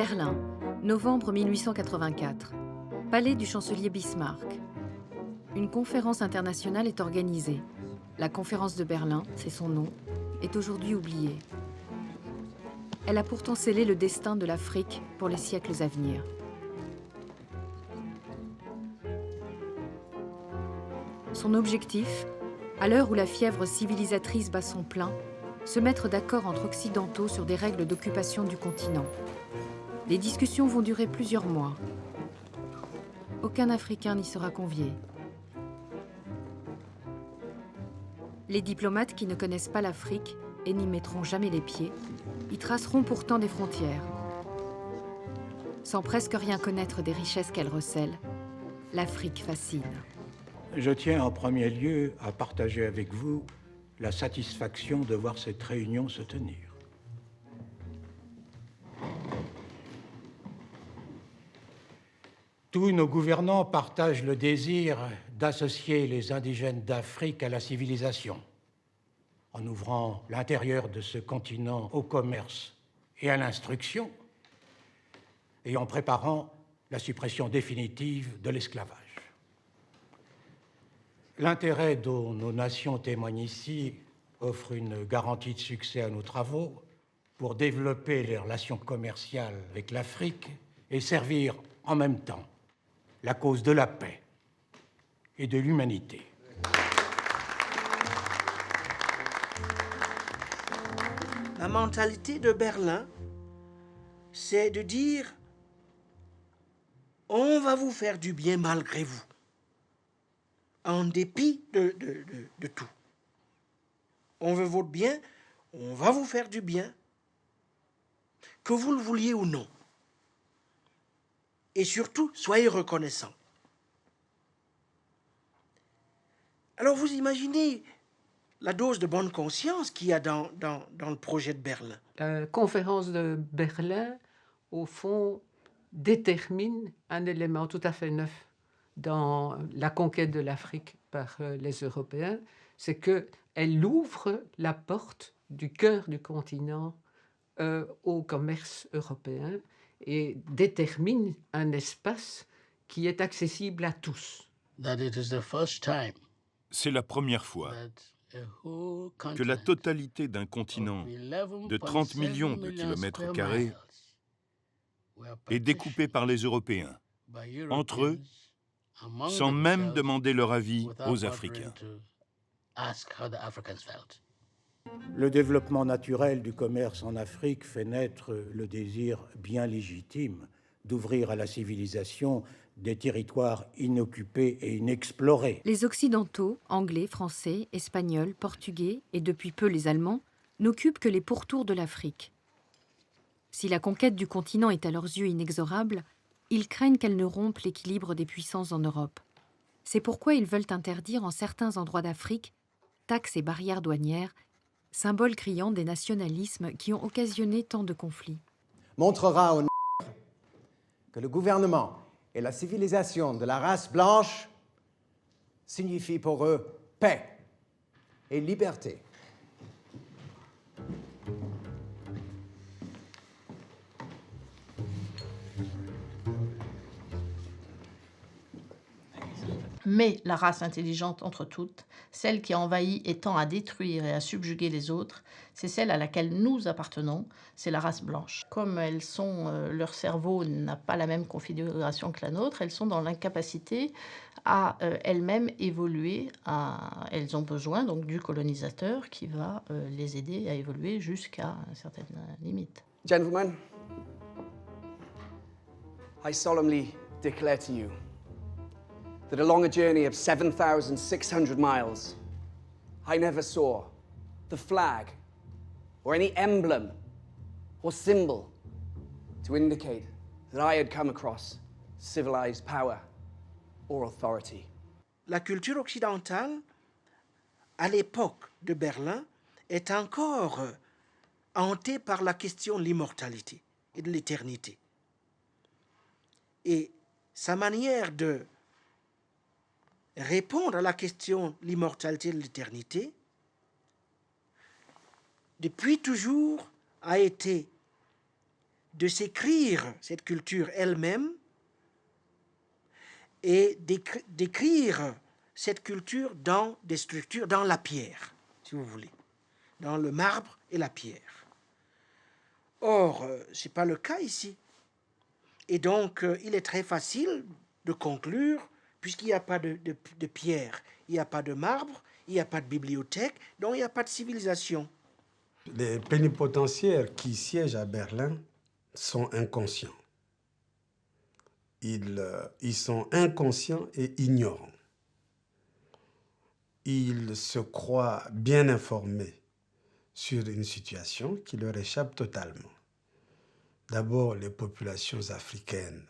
Berlin, novembre 1884. Palais du chancelier Bismarck. Une conférence internationale est organisée. La conférence de Berlin, c'est son nom, est aujourd'hui oubliée. Elle a pourtant scellé le destin de l'Afrique pour les siècles à venir. Son objectif, à l'heure où la fièvre civilisatrice bat son plein, se mettre d'accord entre occidentaux sur des règles d'occupation du continent. Les discussions vont durer plusieurs mois. Aucun Africain n'y sera convié. Les diplomates qui ne connaissent pas l'Afrique et n'y mettront jamais les pieds, y traceront pourtant des frontières. Sans presque rien connaître des richesses qu'elle recèle, l'Afrique fascine. Je tiens en premier lieu à partager avec vous la satisfaction de voir cette réunion se tenir. Tous nos gouvernants partagent le désir d'associer les indigènes d'Afrique à la civilisation, en ouvrant l'intérieur de ce continent au commerce et à l'instruction, et en préparant la suppression définitive de l'esclavage. L'intérêt dont nos nations témoignent ici offre une garantie de succès à nos travaux pour développer les relations commerciales avec l'Afrique et servir en même temps la cause de la paix et de l'humanité. La mentalité de Berlin, c'est de dire « on va vous faire du bien malgré vous », en dépit de tout. On veut votre bien, on va vous faire du bien, que vous le vouliez ou non. Et surtout, soyez reconnaissants. Alors vous imaginez la dose de bonne conscience qu'il y a dans le projet de Berlin. La conférence de Berlin, au fond, détermine un élément tout à fait neuf dans la conquête de l'Afrique par les Européens, c'est qu'elle ouvre la porte du cœur du continent au commerce européen et détermine un espace qui est accessible à tous. C'est la première fois que la totalité d'un continent de 30 millions de kilomètres carrés est découpée par les Européens, entre eux, sans même demander leur avis aux Africains. Le développement naturel du commerce en Afrique fait naître le désir bien légitime d'ouvrir à la civilisation des territoires inoccupés et inexplorés. Les Occidentaux, Anglais, Français, Espagnols, Portugais et depuis peu les Allemands, n'occupent que les pourtours de l'Afrique. Si la conquête du continent est à leurs yeux inexorable, ils craignent qu'elle ne rompe l'équilibre des puissances en Europe. C'est pourquoi ils veulent interdire en certains endroits d'Afrique taxes et barrières douanières, symboles criants des nationalismes qui ont occasionné tant de conflits. Montrera aux que le gouvernement et la civilisation de la race blanche signifient pour eux paix et liberté. Mais la race intelligente entre toutes, celle qui envahit et tend à détruire et à subjuguer les autres, c'est celle à laquelle nous appartenons, c'est la race blanche. Comme elles sont, leur cerveau n'a pas la même configuration que la nôtre, elles sont dans l'incapacité à elles-mêmes évoluer. Elles ont besoin donc du colonisateur qui va les aider à évoluer jusqu'à une certaine limite. Gentlemen, I solemnly declare to you that along a journey of 7,600 miles, I never saw the flag or any emblem or symbol to indicate that I had come across civilized power or authority. La culture occidentale, à l'époque de Berlin, est encore hantée par la question de l'immortalité et de l'éternité. Et sa manière de répondre à la question de l'immortalité et de l'éternité, depuis toujours, a été de s'écrire cette culture elle-même et d'écrire cette culture dans des structures, dans la pierre, si vous voulez, dans le marbre et la pierre. Or, ce n'est pas le cas ici. Et donc, il est très facile de conclure, puisqu'il n'y a pas de pierre, il n'y a pas de marbre, il n'y a pas de bibliothèque, donc il n'y a pas de civilisation. Les plénipotentiaires qui siègent à Berlin sont inconscients. Ils sont inconscients et ignorants. Ils se croient bien informés sur une situation qui leur échappe totalement. D'abord, les populations africaines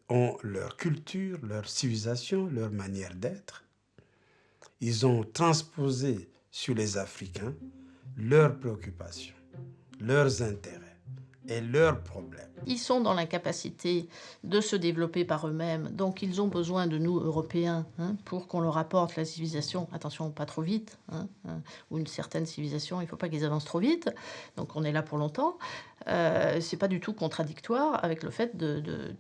ont leur culture, leur civilisation, leur manière d'être. Ils ont transposé sur les Africains leurs préoccupations, leurs intérêts et leurs problèmes. Ils sont dans l'incapacité de se développer par eux-mêmes, donc ils ont besoin de nous, Européens, pour qu'on leur apporte la civilisation. Attention, pas trop vite, ou une certaine civilisation, il ne faut pas qu'ils avancent trop vite, donc on est là pour longtemps. C'est pas du tout contradictoire avec le fait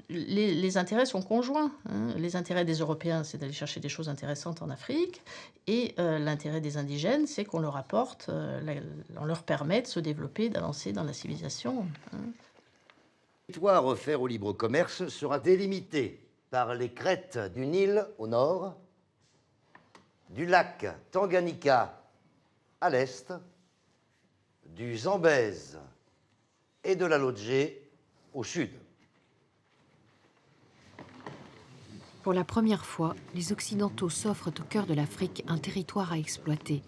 les intérêts sont conjoints. Les intérêts des Européens, c'est d'aller chercher des choses intéressantes en Afrique, et l'intérêt des indigènes, c'est qu'on leur apporte, on leur permet de se développer, d'avancer dans la civilisation. Le territoire offert au libre commerce sera délimité par les crêtes du Nil au nord, du lac Tanganyika à l'est, du Zambèze et de la Lodgé au sud. Pour la première fois, les Occidentaux s'offrent au cœur de l'Afrique un territoire à exploiter,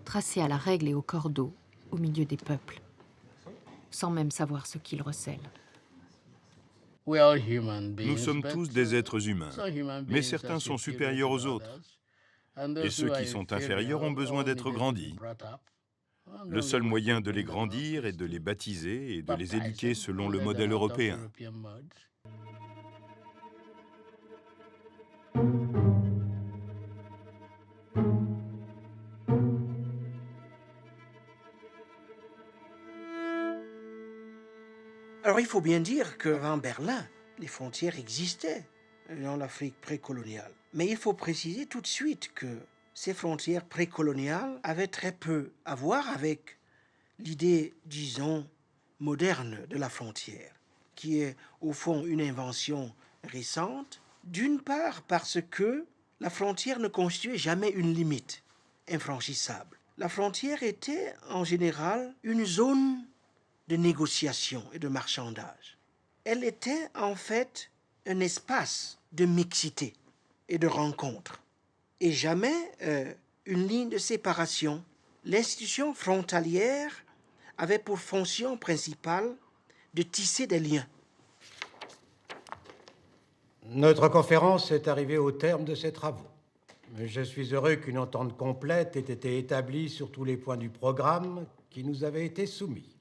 tracé à la règle et au cordeau, au milieu des peuples, sans même savoir ce qu'ils recèlent. Nous sommes tous des êtres humains, mais certains sont supérieurs aux autres. Et ceux qui sont inférieurs ont besoin d'être grandis. Le seul moyen de les grandir est de les baptiser et de les éduquer selon le modèle européen. Alors il faut bien dire qu'avant Berlin, les frontières existaient dans l'Afrique précoloniale. Mais il faut préciser tout de suite que ces frontières précoloniales avaient très peu à voir avec l'idée, disons, moderne de la frontière, qui est au fond une invention récente, d'une part parce que la frontière ne constituait jamais une limite infranchissable. La frontière était en général une zone de négociation et de marchandage. Elle était en fait un espace de mixité et de rencontre, et jamais une ligne de séparation. L'institution frontalière avait pour fonction principale de tisser des liens. Notre conférence est arrivée au terme de ses travaux. Je suis heureux qu'une entente complète ait été établie sur tous les points du programme qui nous avait été soumis.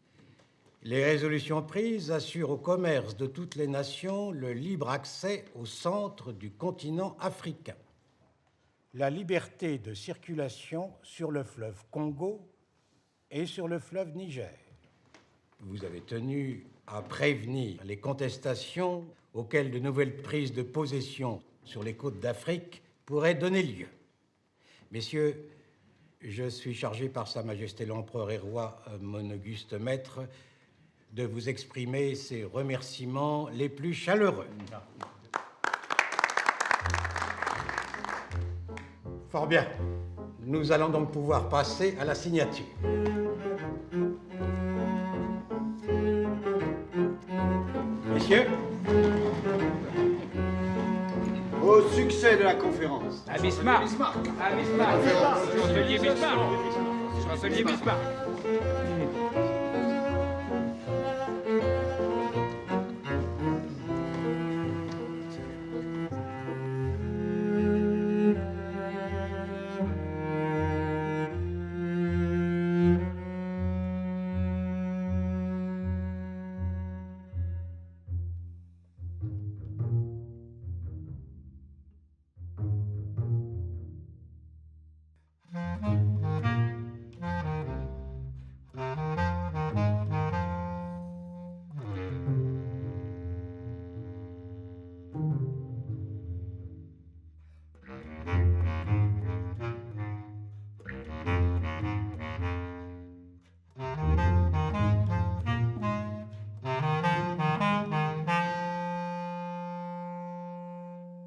Les résolutions prises assurent au commerce de toutes les nations le libre accès au centre du continent africain. La liberté de circulation sur le fleuve Congo et sur le fleuve Niger. Vous avez tenu à prévenir les contestations auxquelles de nouvelles prises de possession sur les côtes d'Afrique pourraient donner lieu. Messieurs, je suis chargé par Sa Majesté l'Empereur et Roi, mon auguste maître, de vous exprimer ses remerciements les plus chaleureux. Fort bien. Nous allons donc pouvoir passer à la signature. Messieurs, au succès de la conférence. À Bismarck. À Bismarck. Chancelier Bismarck. Chancelier Bismarck.